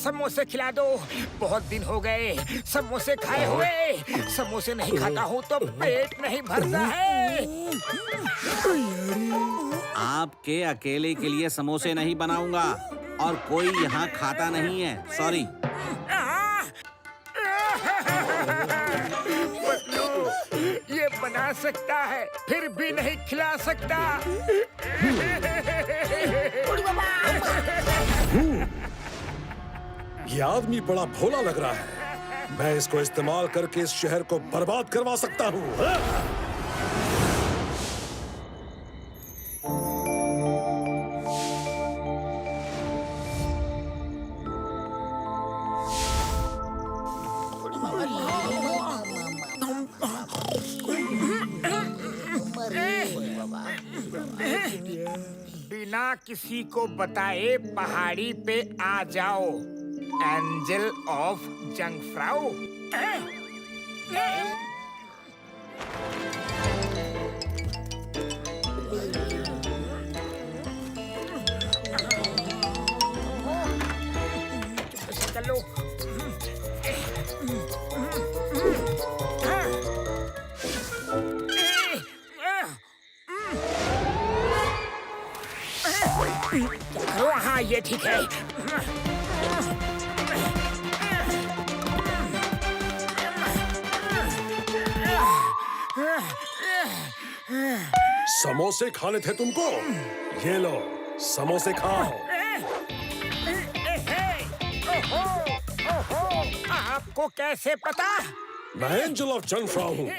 समोसे खिला दो। बहुत दिन हो गए समोसे खाए हुए। समोसे नहीं खाता हूँ तो पेट नहीं भरता है। आपके अकेले के लिए समोसे नहीं बनाऊंगा और कोई यहाँ खाता नहीं है। सॉरी। पतलू ये बना सकता है फिर भी नहीं खिला सकता। ये आदमी बड़ा भोला लग रहा है। मैं इसको इस्तेमाल करके इस शहर को बर्बाद करवा सकता हूँ। बिना किसी को बताए पहाड़ी पे आ जाओ। Angel of Jungfrau. चलो। हाँ ये ठीक है। समोसे खाने थे तुमको? ये लो समोसे खाओ। आपको कैसे पता? मैं एंजल ऑफ जंगफ्राउ हूँ।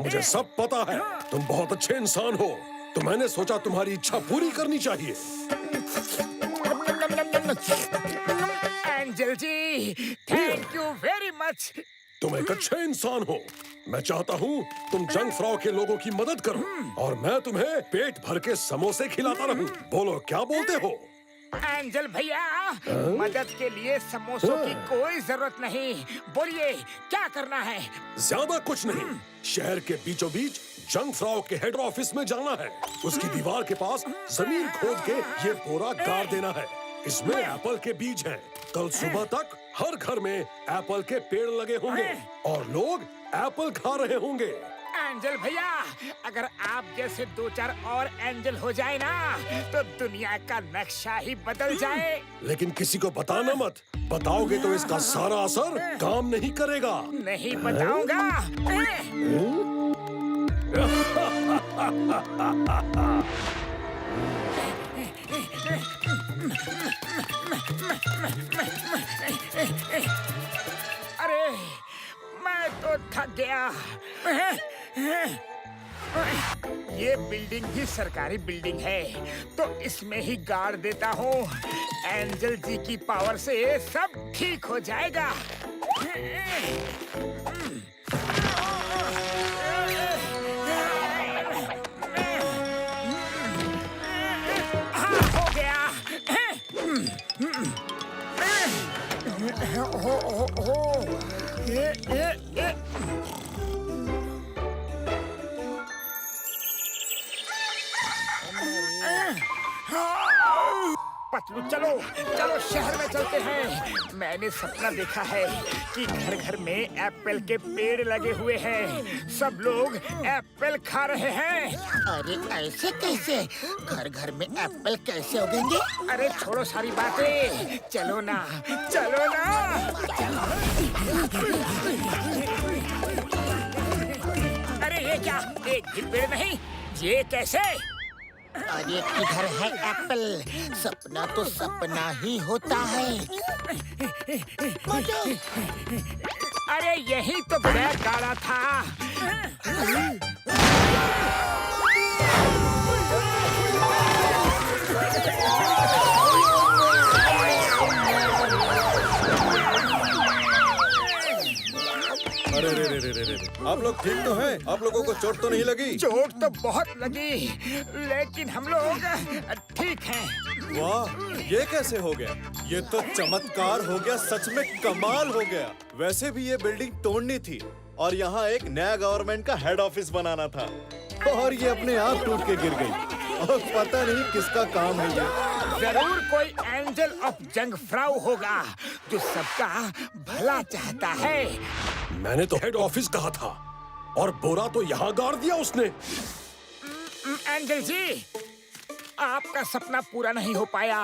मुझे सब पता है। तुम बहुत अच्छे इंसान हो तो मैंने सोचा तुम्हारी इच्छा पूरी करनी चाहिए। Angel ji thank you very much. तुम एक अच्छे इंसान हो। मैं चाहता हूँ तुम जंगफ्राउ के लोगों की मदद करो और मैं तुम्हें पेट भर के समोसे खिलाता रहूं। बोलो क्या बोलते हो? एंजल भैया मदद के लिए समोसों की कोई जरूरत नहीं। बोलिए क्या करना है? ज्यादा कुछ नहीं। शहर के बीचों बीच जंगफ्राउ के हेड ऑफिस में जाना है। उसकी दीवार के पास जमीन खोद के ये बोरा गाड़ देना है। इसमें एप्पल के बीज हैं। कल सुबह तक हर घर में एप्पल के पेड़ लगे होंगे और लोग एप्पल खा रहे होंगे। एंजल भैया अगर आप जैसे 2-4 और एंजल हो जाए ना तो दुनिया का नक्शा ही बदल जाए। लेकिन किसी को बताना मत। बताओगे तो इसका सारा असर काम नहीं करेगा। नहीं बताऊंगा। अरे मैं तो थक गया। ये बिल्डिंग भी सरकारी बिल्डिंग है तो इसमें ही गाड़ देता हूँ। एंजल जी की पावर से सब ठीक हो जाएगा। हाँ हो गया। पतलू चलो चलो शहर में चलते हैं। मैंने सपना देखा है कि घर घर में एप्पल के पेड़ लगे हुए हैं। सब लोग एप्पल खा रहे हैं। अरे ऐसे कैसे? घर घर में एप्पल कैसे उगेंगे? अरे छोड़ो सारी बातें। चलो ना चलो ना। अरे ये क्या? एक भी पेड़ नहीं। ये कैसे? अरे किधर है एप्पल? सपना तो सपना ही होता है। अरे यही तो बैग गाड़ा था। अरे रे रे रे रे रे, आप लोग ठीक तो हैं? आप लोगों को चोट तो नहीं लगी? चोट तो बहुत लगी लेकिन हम लोग ठीक हैं। वाह, ये कैसे हो गया? ये तो चमत्कार हो गया, सच में कमाल हो गया। वैसे भी ये बिल्डिंग तोड़नी थी और यहाँ एक नया गवर्नमेंट का हेड ऑफिस बनाना था और ये अपने आप टूट के गिर गई और पता नहीं किसका काम है ये। जरूर कोई एंजल ऑफ जंगफ्राउ होगा जो सबका भला चाहता है। मैंने तो हेड ऑफिस कहा था और बोरा तो यहाँ गाड़ दिया उसने। एंजल जी, आपका सपना पूरा नहीं हो पाया।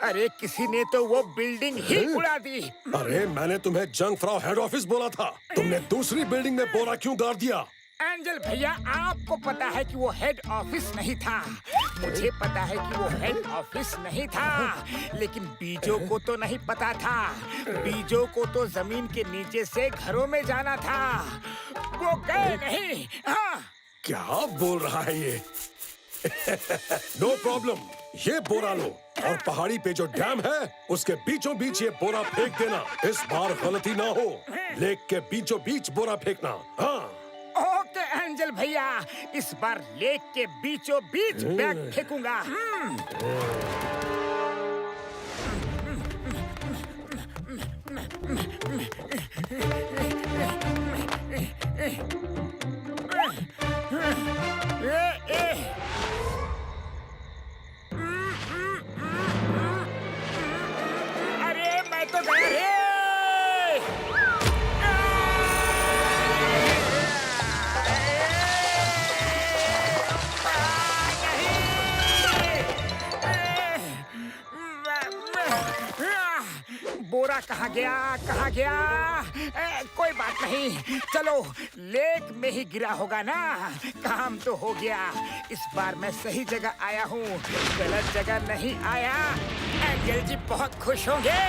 अरे किसी ने तो वो बिल्डिंग ही उड़ा दी। अरे मैंने तुम्हें जंगफ्राउ हेड ऑफिस बोला था, तुमने दूसरी बिल्डिंग में बोरा क्यों गाड़ दिया? एंजल भैया, आपको पता है कि वो हेड ऑफिस नहीं था। मुझे पता है कि वो हेड ऑफिस नहीं था, लेकिन बीजों को तो नहीं पता था। बीजों को तो जमीन के नीचे से घरों में जाना था। वो गए नहीं। हाँ। क्या बोल रहा है ये? नो प्रॉब्लम, ये बोरा लो और पहाड़ी पे जो डैम है उसके बीचों बीच ये बोरा फेंक देना। इस बार गलती ना हो, लेक के बीचों बीच बोरा फेंकना। हाँ ओके एंजल भैया, इस बार लेक के बीचों बीच बैग फेंकूंगा। अरे मैं तो गया रे। बोरा कहाँ गया, कहाँ गया? कोई बात नहीं, चलो लेक में ही गिरा होगा ना। काम तो हो गया। इस बार मैं सही जगह आया हूँ, गलत जगह नहीं आया। एंजल जी बहुत खुश होंगे।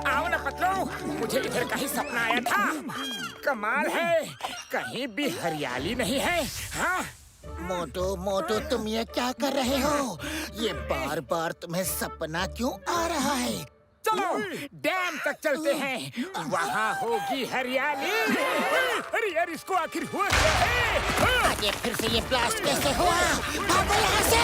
आओ ना पतलू, मुझे इधर का ही सपना आया था। कमाल है, कहीं भी हरियाली नहीं है। हाँ मोटू मोटू, तुम ये क्या कर रहे हो? ये बार बार तुम्हें सपना क्यों आ रहा है? चलो डैम तक चलते हैं, वहाँ होगी हरियाली। अरे यार, इसको आखिर हुआ क्या है? आगे फिर से ये ब्लास्ट कैसे हुआ? भागो यहाँ से!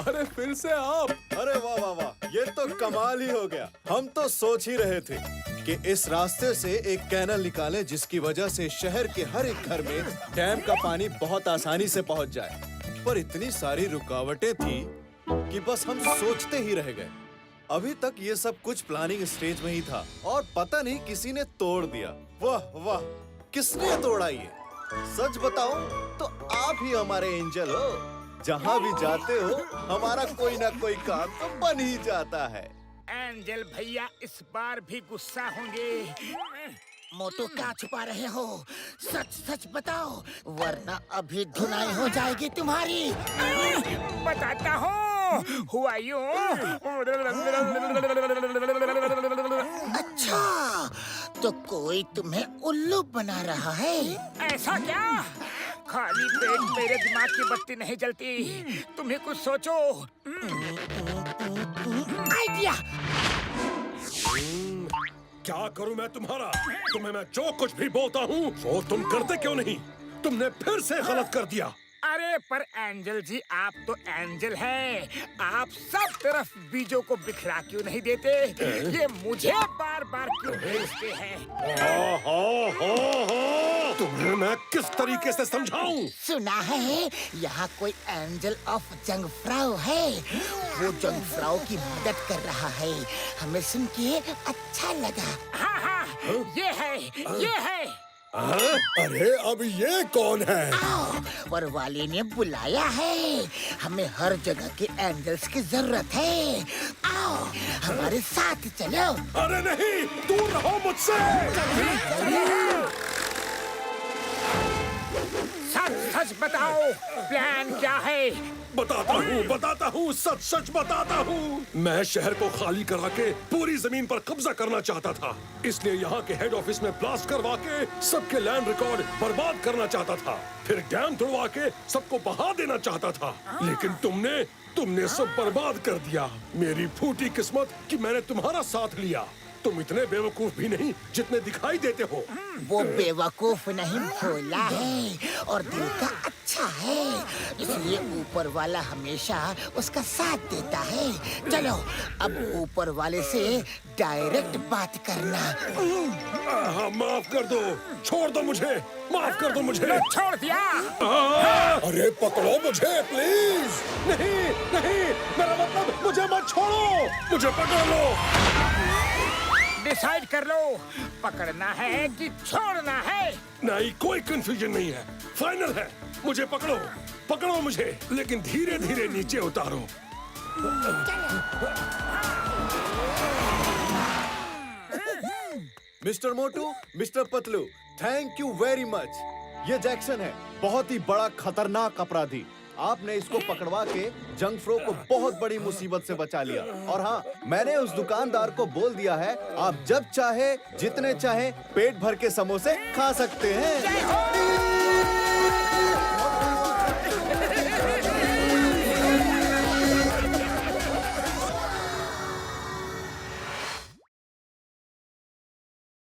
अरे फिर से आप! अरे वाह वाह वाह, ये तो कमाल ही हो गया। हम तो सोच ही रहे थे कि इस रास्ते से एक कैनल निकालें जिसकी वजह से शहर के हर एक घर में डैम का पानी बहुत आसानी से पहुंच जाए। पर इतनी सारी रुकावटें थी कि बस हम सोचते ही रह गए। अभी तक ये सब कुछ प्लानिंग स्टेज में ही था और पता नहीं किसी ने तोड़ दिया। वाह वाह, किसने तोड़ा ये? सच बताओ तो आप ही हमारे एंजल हो। जहाँ भी जाते हो हमारा कोई ना कोई काम तो बन ही जाता है। एंजल भैया इस बार भी गुस्सा होंगे। मोटू, क्या छुपा रहे हो? सच सच बताओ, वरना अभी धुनाई हो जाएगी तुम्हारी। बताता हूँ, हुआ यूं। अच्छा, तो कोई तुम्हें उल्लू बना रहा है? ऐसा क्या? खाली पेट मेरे दिमाग की बत्ती नहीं जलती। तुम्हें कुछ सोचो। आइडिया! क्या करूं मैं तुम्हारा? तुम्हें मैं जो कुछ भी बोलता हूँ वो तुम करते क्यों नहीं? तुमने फिर से गलत कर दिया। अरे पर एंजल जी, आप तो एंजल हैं। आप सब तरफ बीजों को बिखरा क्यों नहीं देते? ये मुझे बार बार क्यों भेजते हैं? तुम्हें मैं किस तरीके से समझाऊं? सुना है यहाँ कोई एंजल ऑफ जंगफ्राउ है। वो जंगफ्राउ की मदद कर रहा है। हमें सुन के अच्छा लगा। हाँ हाँ, ये है, ये है। अरे अब ये कौन है? आओ, वरवाली ने बुलाया है। हमें हर जगह के एंजल्स की जरूरत है। आओ हमारे साथ चलो। अरे नहीं, दूर रहो मुझसे। सच सच बताओ, प्लान क्या है? बताता हूँ, सच सच बताता हूँ। मैं शहर को खाली करा के पूरी जमीन पर कब्जा करना चाहता था, इसलिए यहाँ के हेड ऑफिस में ब्लास्ट करवा के सबके लैंड रिकॉर्ड बर्बाद करना चाहता था। फिर डैम तोड़वा के सबको बहा देना चाहता था, लेकिन तुमने सब बर्बाद कर दिया। मेरी फूटी किस्मत कि मैंने तुम्हारा साथ लिया। तुम इतने बेवकूफ भी नहीं जितने दिखाई देते हो। वो बेवकूफ नहीं, भोला है और दिल का अच्छा है, इसलिए ऊपर वाला हमेशा उसका साथ देता है। चलो अब ऊपर वाले से डायरेक्ट बात करना। हाँ, माफ कर दो, छोड़ दो मुझे, माफ कर दो मुझे। छोड़ दिया। अरे पकड़ो मुझे प्लीज। नहीं नहीं, मेरा मतलब मुझे मत छोड़ो, मुझे पकड़ लो। डिसाइड कर लो, पकड़ना है कि छोड़ना है। नहीं, कोई कंफ्यूजन नहीं है, फाइनल है। मुझे पकड़ो, पकड़ो मुझे, लेकिन धीरे धीरे नीचे उतारो। Mister Motu, mister Patlu, thank you very much. ये जैक्सन है, बहुत ही बड़ा खतरनाक अपराधी। आपने इसको पकड़वा के जंगफ्रो को बहुत बड़ी मुसीबत से बचा लिया। और हाँ, मैंने उस दुकानदार को बोल दिया है, आप जब चाहे जितने चाहे पेट भर के समोसे खा सकते हैं।